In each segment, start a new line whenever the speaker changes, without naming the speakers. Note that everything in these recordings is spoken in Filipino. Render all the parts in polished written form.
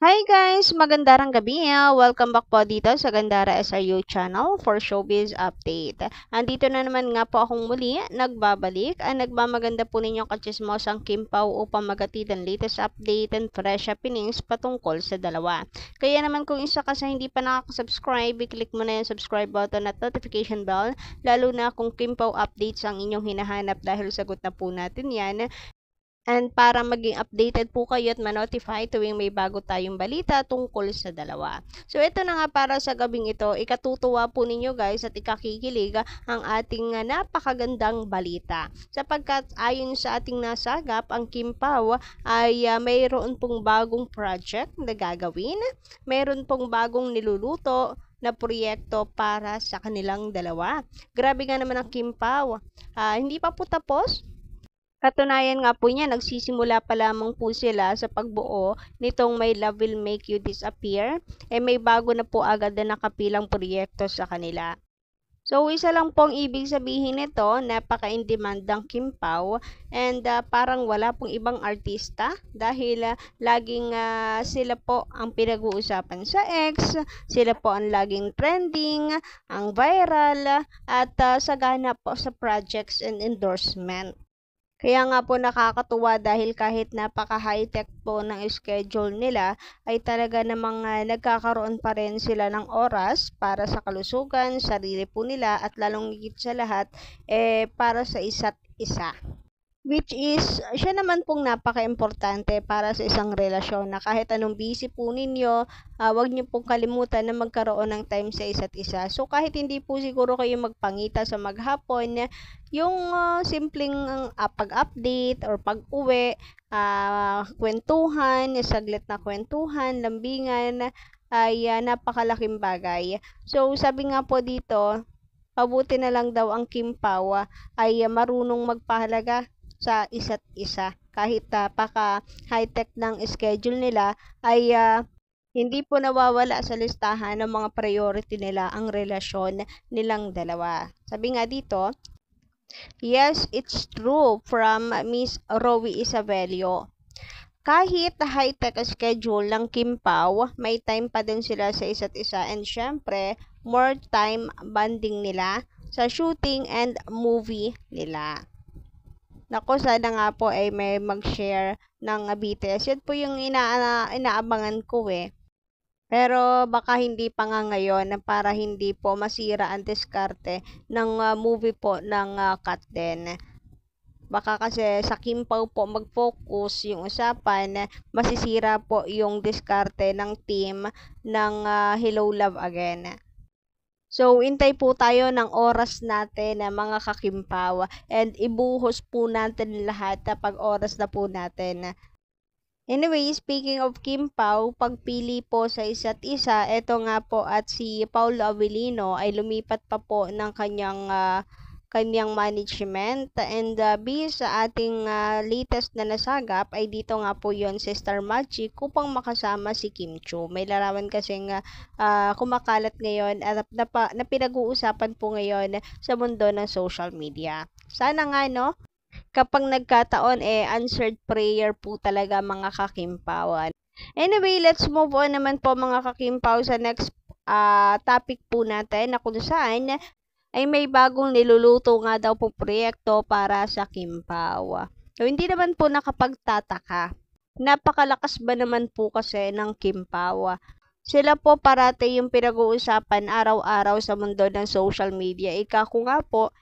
Hi guys! Magandang gabi. Welcome back po dito sa Gandara SRU channel for Showbiz Update. Andito na naman nga po akong muli, nagbabalik. Ang nagmamaganda po ninyong katsismosang Kim Pao upang magatid ang latest update and fresh happenings patungkol sa dalawa. Kaya naman kung isa ka sa hindi pa nakaka-subscribe, i-click mo na yung subscribe button at notification bell, lalo na kung Kim Pao updates ang inyong hinahanap dahil sagot na po natin yan. And para maging updated po kayo at ma-notify tuwing may bago tayong balita tungkol sa dalawa. So ito na nga para sa gabing ito, ikatutuwa po ninyo guys at ikakikilig ang ating napakagandang balita. Sapagkat ayon sa ating nasagap, ang Kim Pao ay mayroon pong bagong project na gagawin. Mayroon pong bagong niluluto na proyekto para sa kanilang dalawa. Grabe nga naman ang Kim Pao. Hindi pa po tapos. Katunayan nga po niya, nagsisimula pa lamang po sila sa pagbuo nitong My Love Will Make You Disappear, may bago na po agad na nakapilang proyekto sa kanila. So, isa lang pong ibig sabihin nito, napaka-in-demand ng Kim Pao and parang wala pong ibang artista dahil laging sila po ang pinag-uusapan sa X, sila po ang laging trending, ang viral, at sagana po sa projects and endorsement. Kaya nga po nakakatuwa dahil kahit napaka-high-tech po ng schedule nila ay talaga namang nagkakaroon pa rin sila ng oras para sa kalusugan, sarili po nila at lalong higit sa lahat para sa isa't isa. Which is, siya naman pong napaka-importante para sa isang relasyon na kahit anong busy po ninyo, wag niyo pong kalimutan na magkaroon ng time sa isa't isa. So, kahit hindi po siguro kayo magpangita sa maghapon, yung simpleng pag-update or pag-uwi, kwentuhan, saglit na kwentuhan, lambingan, ay napakalaking bagay. So, sabi nga po dito, pabuti na lang daw ang Kim Pao ay marunong magpahalaga sa isa't isa. Kahit paka high-tech ng schedule nila ay hindi po nawawala sa listahan ng mga priority nila ang relasyon nilang dalawa. Sabi nga dito, yes, it's true from Miss Rowie Isabelio. Kahit high-tech schedule ng Kim Pao, may time pa din sila sa isa't isa and syempre, more time bonding nila sa shooting and movie nila. Nako, sana nga po ay may mag-share ng BTS. Yun po yung inaabangan ko Pero baka hindi pa nga ngayon para hindi po masira ang diskarte ng movie po ng Kat din. Baka kasi sa Kim Pao po mag-focus yung usapan, masisira po yung diskarte ng team ng Hello Love Again. So, intay po tayo ng oras natin na mga kakimpaw and ibuhos po natin lahat pag oras na po natin. Anyway, speaking of Kim Pao, pagpili po sa isa't isa, eto nga po at si Paulo Avellino ay lumipat pa po ng kanyang management and based sa ating latest na nasagap ay dito nga po yon si Star Magic upang makasama si Kim Chiu. May larawan kasing kumakalat ngayon at na pinag-uusapan po ngayon sa mundo ng social media. Sana nga no, kapag nagkataon answered prayer po talaga mga kakimpawan. Anyway, let's move on naman po mga kakimpaw sa next topic po natin na kung saan ay may bagong niluluto nga daw po proyekto para sa Kim Pao. So, hindi naman po nakapagtataka. Napakalakas ba naman po kasi ng Kim Pao? Sila po parati yung pinag-uusapan araw-araw sa mundo ng social media. Ika ko nga po,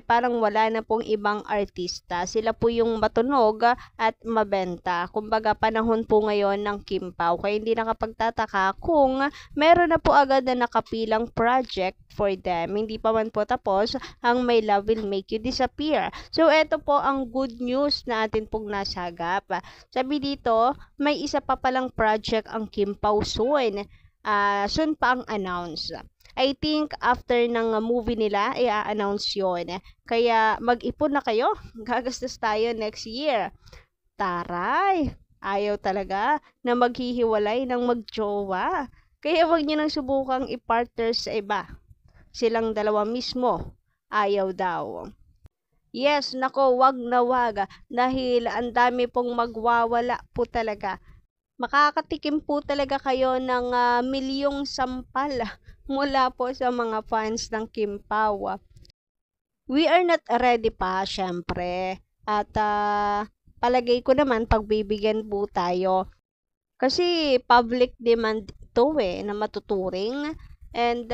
parang wala na pong ibang artista. Sila po yung matunog at mabenta. Kumbaga, panahon po ngayon ng Kim Pao. Kaya hindi nakapagtataka kung meron na po agad na nakapilang project for them. Hindi pa man po tapos ang My Love Will Make You Disappear. So, eto po ang good news na atin pong nasagap. Sabi dito, may isa pa palang project ang Kim Pao soon. Soon pa ang announce. I think after ng movie nila, i-announce yun. Kaya mag-ipon na kayo. Gagastos tayo next year. Taray! Ayaw talaga na maghihiwalay ng magjowa. Kaya wag niyo nang subukang i-partner sa iba. Silang dalawa mismo. Ayaw daw. Yes, nako, wag na wag. Dahil ang dami pong magwawala po talaga Makakatikim po talaga kayo ng milyong sampal mula po sa mga fans ng Kim Pao. We are not ready pa, syempre. At palagay ko naman, pagbibigyan po tayo. Kasi public demand to na matuturing. And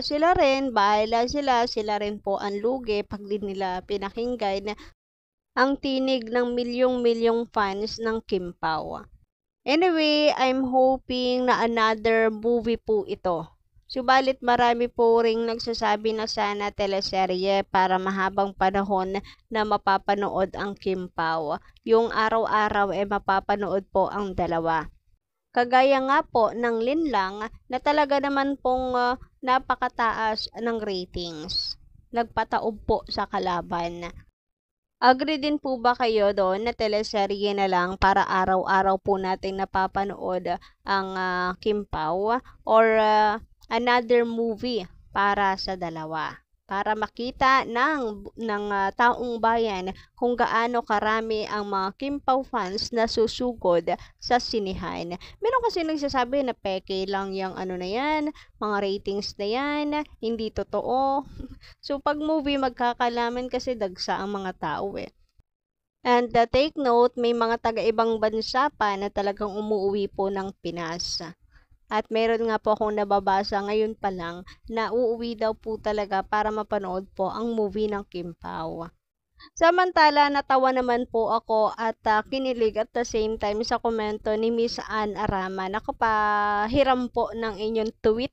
sila rin, bahala sila rin po ang lugi pag di nila pinakinggan ang tinig ng milyong-milyong fans ng Kim Pao. Anyway, I'm hoping na another movie po ito. Subalit marami po ring nagsasabi na sana teleserye para mahabang panahon na mapapanood ang Kim Pao. Yung araw-araw mapapanood po ang dalawa. Kagaya nga po ng Linlang na talaga naman pong napakataas ng ratings. Nagpataob po sa kalaban. Agree din po ba kayo doon na teleserye na lang para araw-araw po natin napapanood ang Kim Pao or another movie para sa dalawa? Para makita ng taong bayan kung gaano karami ang mga Kim Pao fans na susugod sa sinihan. Meron kasi nagsasabi na peke lang yung ano na yan, mga ratings na yan, hindi totoo. So pag movie magkakalaman kasi dagsa ang mga tao And take note, may mga taga-ibang bansa pa na talagang umuwi po ng Pinas. At meron nga po akong nababasa ngayon pa lang na uuwi daw po talaga para mapanood po ang movie ng Kim Pao. Samantala, natawa naman po ako at kinilig at the same time sa komento ni Miss Ann Arama. Nakapahiram po ng inyong tweet,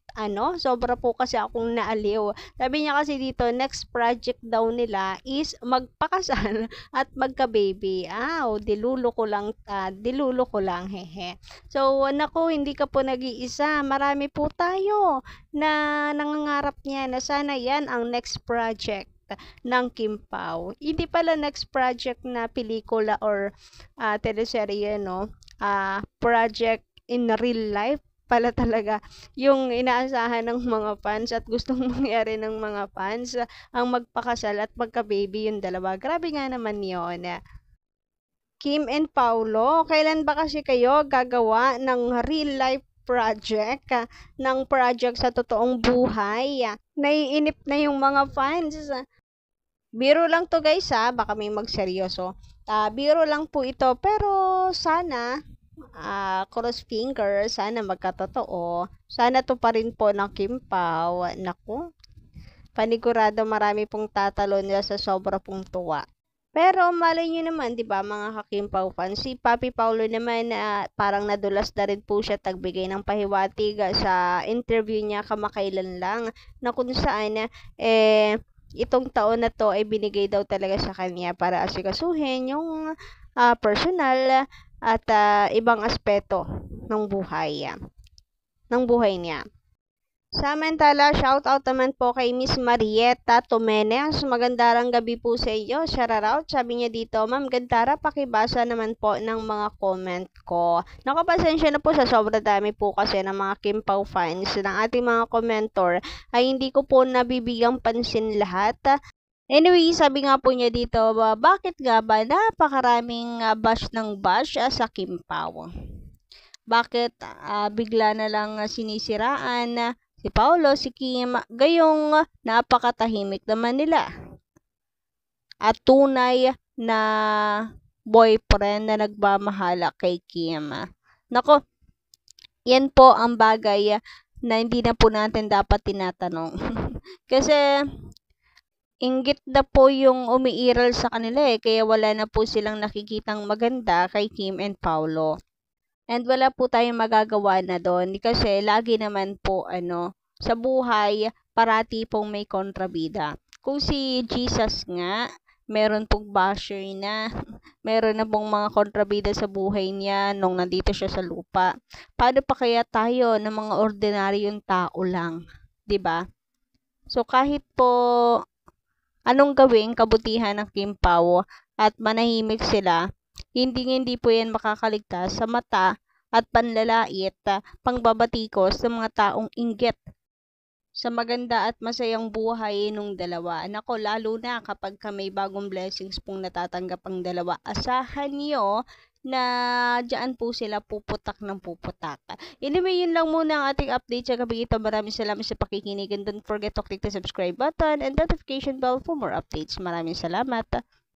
Sobra po kasi akong naaliw. Sabi niya kasi dito, next project daw nila is magpakasal at magka-baby. Dilulo ko lang, hehe. So, naku, hindi ka po nag-iisa. Marami po tayo na nangangarap niya na sana yan ang next project ng Kim Pao. Hindi pala next project na pelikula or teleserye, project in real life pala talaga yung inaasahan ng mga fans at gustong mangyari ng mga fans ang magpakasal at magka-baby yung dalawa. Grabe nga naman yun. Kim and Paulo, kailan ba kasi kayo gagawa ng real life project, ng project sa totoong buhay? Naiinip na yung mga fans. Biro lang to guys baka may magseryoso. Biro lang po ito pero sana cross finger, sana magkatotoo. Sana to pa rin po ng Kim Pao. Naku, panigurado marami pong tatalo nila sa sobra pong tuwa. Pero malay nyo naman, di ba mga ka-Kim Pao fans, si Papi Paulo naman parang nadulas na rin po siya tagbigay ng pahiwatig sa interview niya kamakailan lang na kung saan itong taon na to ay binigay daw talaga sa kanya para asikasuhin yung personal at ibang aspeto ng buhay niya. Samantala, shout out naman po kay Miss Marieta Tomenes. Magandang gabi po sa iyo. Shoutout. Sabi niya dito, Ma'am Gandara, pakibasa naman po ng mga comment ko. Nakapasensya na po sa sobrang dami po kasi ng mga Kim Pao fans ng ating mga commentor ay hindi ko po nabibigyang pansin lahat. Anyway, sabi nga po niya dito, bakit nga ba napakaraming bash ng bash sa Kim Pao? Bakit bigla na lang sinisiraan si Paulo, si Kim, gayong napakatahimik naman nila. At tunay na boyfriend na nagmamahala kay Kim. Nako, yan po ang bagay na hindi na po natin dapat tinatanong. Kasi inggit na po yung umiiral sa kanila kaya wala na po silang nakikitang maganda kay Kim and Paulo. And wala po tayong magagawa na doon kasi lagi naman po sa buhay parati pong may kontrabida. Kung si Jesus nga, meron pong basher na, meron na pong mga kontrabida sa buhay niya nung nandito siya sa lupa. Paano pa kaya tayo ng mga ordinaryong tao lang, 'di ba? So kahit po anong gawing kabutihan ng Kim Pao at manahimik sila, hindi po yan makakaligtas sa mata at panlalait, pangbabatikos sa mga taong inggit sa maganda at masayang buhay nung dalawa. Nako, lalo na kapag may bagong blessings pong natatanggap ang dalawa. Asahan niyo na diyan po sila puputak ng puputak. Anyway, yun lang muna ang ating update sa gabi ito. Maraming salamat sa pakikinig and don't forget to click the subscribe button and notification bell for more updates. Maraming salamat.